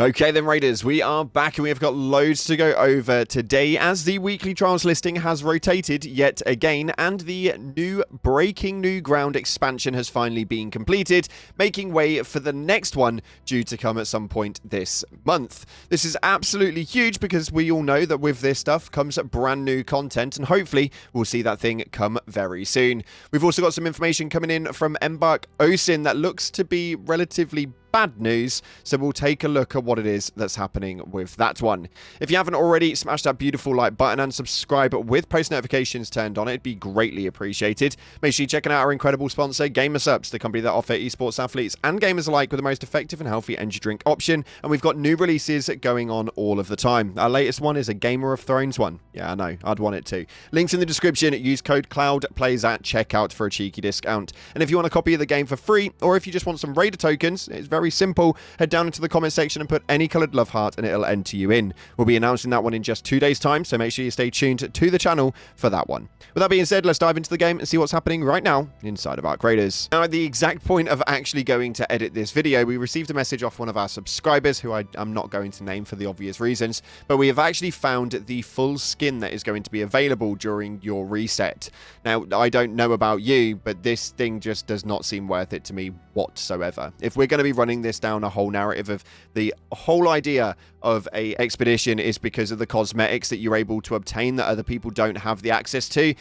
Okay then, Raiders, we are back and we have got loads to go over today as the weekly trials listing has rotated yet again and the new Breaking New Ground expansion has finally been completed, making way for the next one due to come at some point this month. This is absolutely huge because we all know that with this stuff comes brand new content and hopefully we'll see that thing come very soon. We've also got some information coming in from Embark Osin that looks to be relatively bad news, so we'll take a look at what it is that's happening with that one. If you haven't already, smash that beautiful like button and subscribe with post notifications turned on. It'd be greatly appreciated. Make sure you're checking out our incredible sponsor, GamerSupps, the company that offer esports athletes and gamers alike with the most effective and healthy energy drink option, and we've got new releases going on all of the time. Our latest one is a Gamer of Thrones one. Yeah, I know, I'd want it too. Links in the description. Use code CLOUDPLAYS at checkout for a cheeky discount. And if you want a copy of the game for free, or if you just want some Raider tokens, it's very simple. Head down into the comment section and put any coloured love heart and it'll enter you in. We'll be announcing that one in just 2 days time, so make sure you stay tuned to the channel for that one. With that being said, let's dive into the game and see what's happening right now inside of Arc Raiders. Now, at the exact point of actually going to edit this video, we received a message off one of our subscribers, who I'm not going to name for the obvious reasons, but we have actually found the full skin that is going to be available during your reset. Now, I don't know about you, but this thing just does not seem worth it to me whatsoever. If we're going to be running this down a whole narrative of the whole idea of a expedition is because of the cosmetics that you're able to obtain that other people don't have the access to,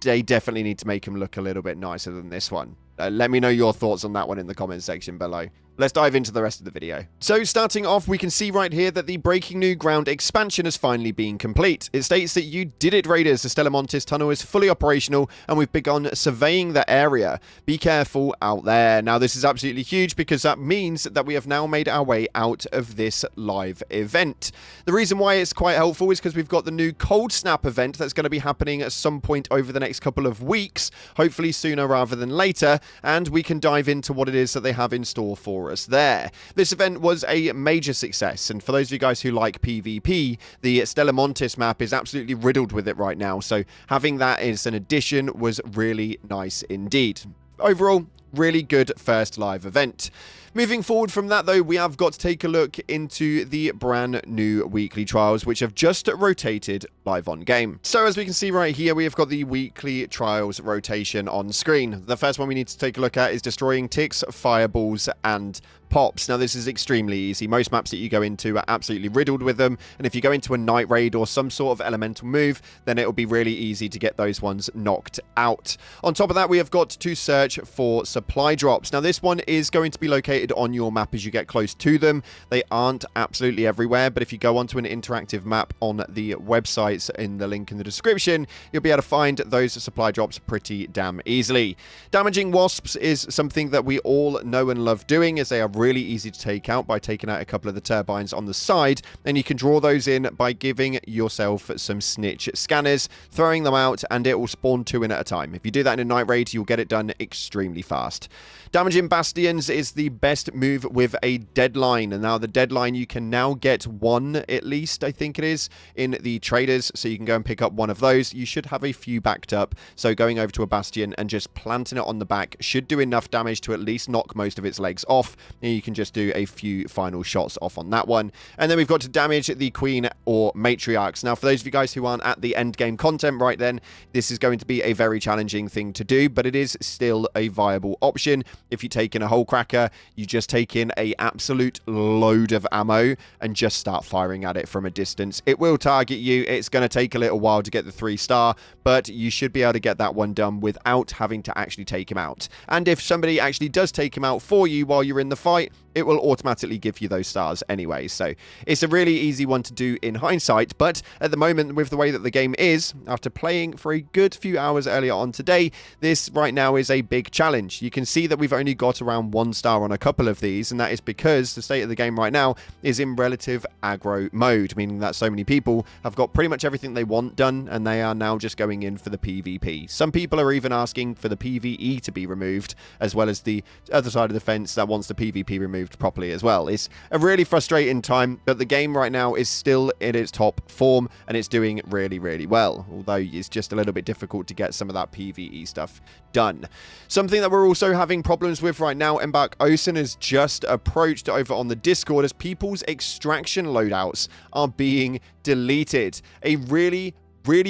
they definitely need to make them look a little bit nicer than this one. Let me know your thoughts on that one in the comment section below. Let's dive into the rest of the video. So starting off, we can see right here that the Breaking New Ground expansion has finally been complete. It states that you did it, Raiders. The Stellamontis tunnel is fully operational and we've begun surveying the area. Be careful out there. Now, this is absolutely huge because that means that we have now made our way out of this live event. The reason why it's quite helpful is because we've got the new Cold Snap event that's going to be happening at some point over the next couple of weeks, hopefully sooner rather than later, and we can dive into what it is that they have in store for us there. This event was a major success, and for those of you guys who like PvP, the Stellamontis map is absolutely riddled with it right now, so having that as an addition was really nice indeed. Overall, really good first live event. Moving forward from that, though, we have got to take a look into the brand new weekly trials, which have just rotated live on game. So as we can see right here, we have got the weekly trials rotation on screen. The first one we need to take a look at is destroying ticks, fireballs, and pops. Now, this is extremely easy. Most maps that you go into are absolutely riddled with them, and if you go into a night raid or some sort of elemental move, then it'll be really easy to get those ones knocked out. On top of that, we have got to search for supply drops. Now, this one is going to be located on your map as you get close to them. They aren't absolutely everywhere, but if you go onto an interactive map on the websites in the link in the description, you'll be able to find those supply drops pretty damn easily. Damaging wasps is something that we all know and love doing, as they are really easy to take out by taking out a couple of the turbines on the side, and you can draw those in by giving yourself some snitch scanners, throwing them out, and it will spawn 2 in at a time. If you do that in a night raid, you'll get it done extremely fast. Damaging bastions is the best move with a deadline, and now the deadline, you can now get 1 at least, I think it is, in the traders, so you can go and pick up 1 of those. You should have a few backed up, so going over to a bastion and just planting it on the back should do enough damage to at least knock most of its legs off, and you can just do a few final shots off on that one. And then we've got to damage the queen or matriarchs. Now, for those of you guys who aren't at the end game content right then, this is going to be a very challenging thing to do, but it is still a viable option. If you take in a hole cracker, you just take in a absolute load of ammo and just start firing at it from a distance. It will target you. It's going to take a little while to get the 3-star, but you should be able to get that one done without having to actually take him out. And if somebody actually does take him out for you while you're in the fight, it will automatically give you those stars anyway. So it's a really easy one to do in hindsight, but at the moment, with the way that the game is, after playing for a good few hours earlier on today, this right now is a big challenge. You can see that we've only got around 1 star on a couple of these, and that is because the state of the game right now is in relative aggro mode, meaning that so many people have got pretty much everything they want done, and they are now just going in for the PvP. Some people are even asking for the PvE to be removed, as well as the other side of the fence that wants the PvP removed moved properly as well. It's a really frustrating time, but the game right now is still in its top form, and it's doing really, really well, although it's just a little bit difficult to get some of that PvE stuff done. Something that we're also having problems with right now, Embark Ocean has just approached over on the Discord as people's extraction loadouts are being deleted. A really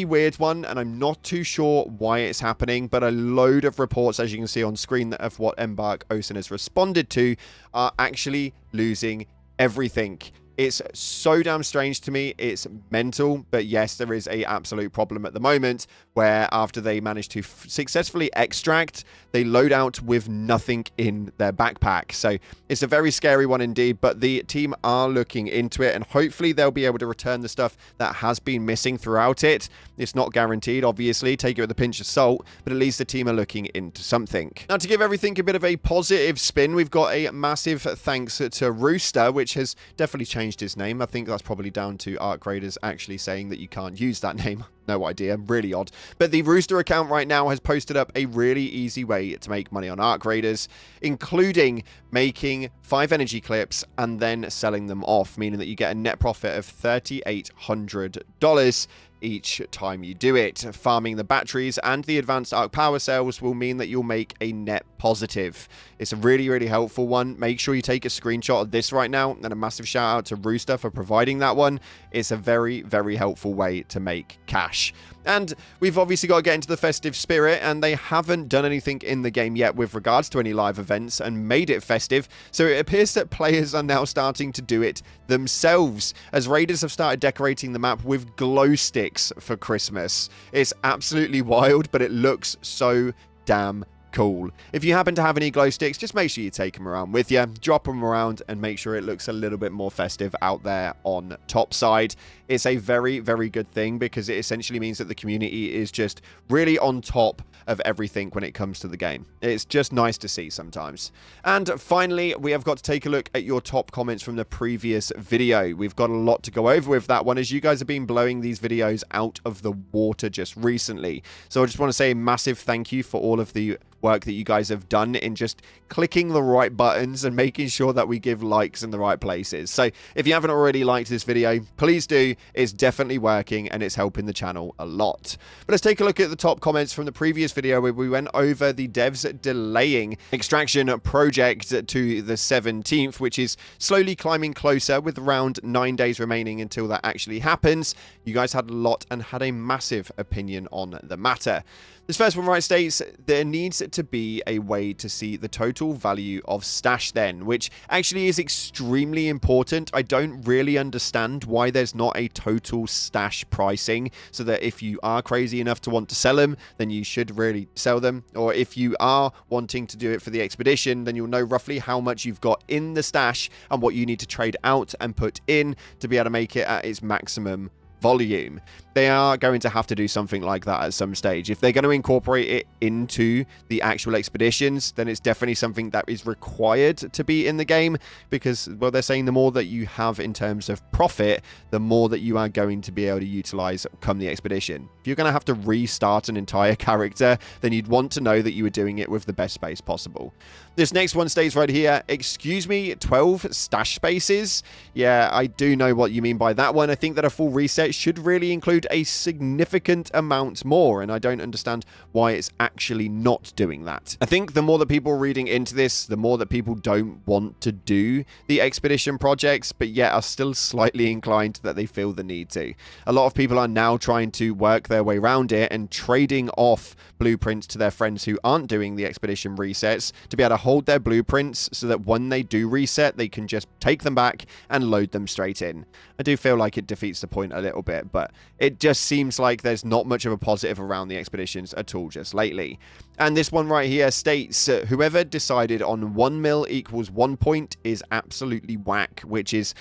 weird one, and I'm not too sure why it's happening, but a load of reports, as you can see on screen, of what Embark Ocean has responded to are actually losing everything. It's so damn strange to me. It's mental, but yes, there is a absolute problem at the moment where after they manage to successfully extract, they load out with nothing in their backpack. So it's a very scary one indeed, but the team are looking into it, and hopefully they'll be able to return the stuff that has been missing throughout it. It's not guaranteed, obviously. Take it with a pinch of salt, but at least the team are looking into something. Now, to give everything a bit of a positive spin, we've got a massive thanks to Rooster, which has definitely changed his name. I think that's probably down to Arc Raiders actually saying that you can't use that name. No idea. Really odd. But the Rooster account right now has posted up a really easy way to make money on Arc Raiders, including making 5 energy clips and then selling them off, meaning that you get a net profit of $3,800 each time you do it. Farming the batteries and the advanced arc power cells will mean that you'll make a net positive. It's a really helpful one. Make sure you take a screenshot of this right now, and a massive shout out to Rooster for providing that one. It's a very helpful way to make cash. And we've obviously got to get into the festive spirit, and they haven't done anything in the game yet with regards to any live events and made it festive. So it appears that players are now starting to do it themselves, as Raiders have started decorating the map with glow sticks for Christmas. It's absolutely wild, but it looks so damn cool. If you happen to have any glow sticks, just make sure you take them around with you, drop them around, and make sure it looks a little bit more festive out there on topside. It's a very good thing, because it essentially means that the community is just really on top of everything when it comes to the game. It's just nice to see sometimes. And finally, we have got to take a look at your top comments from the previous video. We've got a lot to go over with that one, as you guys have been blowing these videos out of the water just recently. So I just want to say a massive thank you for all of the work that you guys have done in just clicking the right buttons and making sure that we give likes in the right places. So if you haven't already liked this video, please do. It's definitely working, and it's helping the channel a lot. But let's take a look at the top comments from the previous video, where we went over the devs delaying extraction project to the 17th, which is slowly climbing closer with around 9 days remaining until that actually happens. You guys had a lot and had a massive opinion on the matter. This first one right states, there needs to be a way to see the total value of stash then, which actually is extremely important. I don't really understand why there's not a total stash pricing, so that if you are crazy enough to want to sell them, then you should really sell them. Or if you are wanting to do it for the expedition, then you'll know roughly how much you've got in the stash and what you need to trade out and put in to be able to make it at its maximum volume. They are going to have to do something like that at some stage. If they're going to incorporate it into the actual expeditions, then it's definitely something that is required to be in the game, because, well, they're saying the more that you have in terms of profit, the more that you are going to be able to utilize come the expedition. If you're going to have to restart an entire character, then you'd want to know that you were doing it with the best space possible. This next one stays right here. Excuse me, 12 stash spaces? Yeah, I do know what you mean by that one. I think that a full reset should really include a significant amount more, and I don't understand why it's actually not doing that. I think the more that people are reading into this, the more that people don't want to do the expedition projects, but yet are still slightly inclined that they feel the need to. A lot of people are now trying to work their way around it and trading off blueprints to their friends who aren't doing the expedition resets to be able to hold their blueprints, so that when they do reset, they can just take them back and load them straight in. I do feel like it defeats the point a little bit, but it just seems like there's not much of a positive around the expeditions at all just lately. And this one right here states, whoever decided on 1 mil equals 1 point is absolutely whack, which is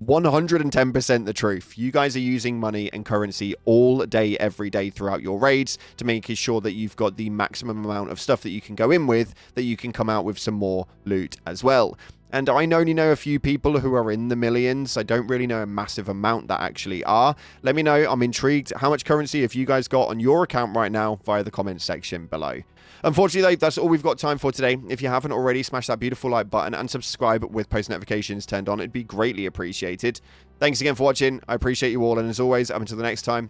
110% the truth. You guys are using money and currency all day, every day throughout your raids to make sure that you've got the maximum amount of stuff that you can go in with, that you can come out with some more loot as well. And I only know a few people who are in the millions. I don't really know a massive amount that actually are. Let me know. I'm intrigued. How much currency have you guys got on your account right now via the comments section below? Unfortunately, though, that's all we've got time for today. If you haven't already, smash that beautiful like button and subscribe with post notifications turned on. It'd be greatly appreciated. Thanks again for watching. I appreciate you all. And as always, up until the next time,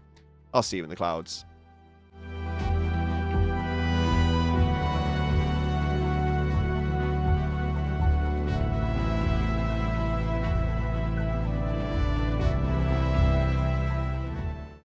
I'll see you in the clouds.